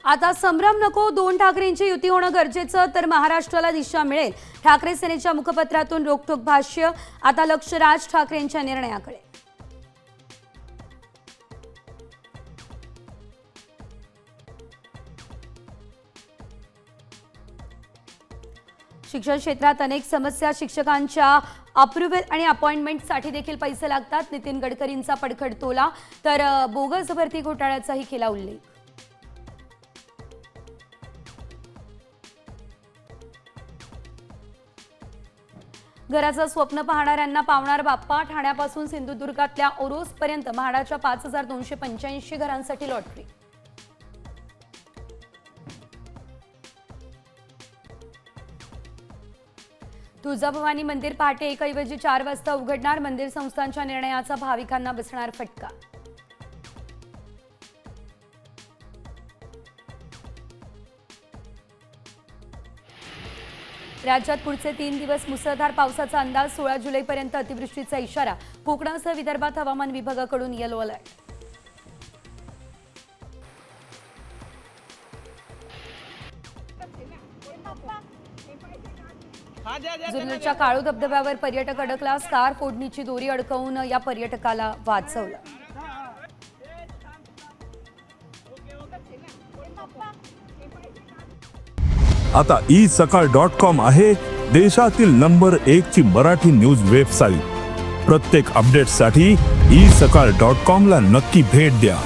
आता संभ्रम नको, दोन ठाकरेंची युती होणं गरजेचं, तर महाराष्ट्राला दिशा मिळेल. ठाकरे सेनेच्या मुखपत्रातून रोखठोक भाष्य. आता लक्ष राज ठाकरेंच्या निर्णयाकडे. शिक्षण क्षेत्रात अनेक समस्या. शिक्षकांच्या अप्रूव्हल आणि अपॉइंटमेंटसाठी देखील पैसे लागतात. नितीन गडकरींचा पडखड तोला, तर बोगस भरती घोटाळ्याचाही केला उल्लेख. घराचं स्वप्न पाहणाऱ्यांना पावणार बाप्पा. ठाण्यापासून सिंधुदुर्गातल्या ओरोसपर्यंत म्हाडाच्या 5285 घरांसाठी लॉटरी. तुळजाभवानी मंदिर पहाटे 1 ऐवजी 4 वाजता उघडणार. मंदिर संस्थांच्या निर्णयाचा भाविकांना बसणार फटका. राज्यात पुढचे 3 दिवस मुसळधार पावसाचा अंदाज. 16 जुलैपर्यंत अतिवृष्टीचा इशारा. कोकणासह विदर्भात हवामान विभागाकडून येलो अलर्ट. जुन्नरच्या काळू धबधब्यावर पर्यटक अडकला. स्कार फोडणीची दोरी अडकवून या पर्यटकाला वाचवलं. आता isakal.com आहे देशातील नंबर 1 ची मराठी न्यूज वेबसाईट. प्रत्येक अपडेटसाठी isakal.com ला नक्की भेट द्या.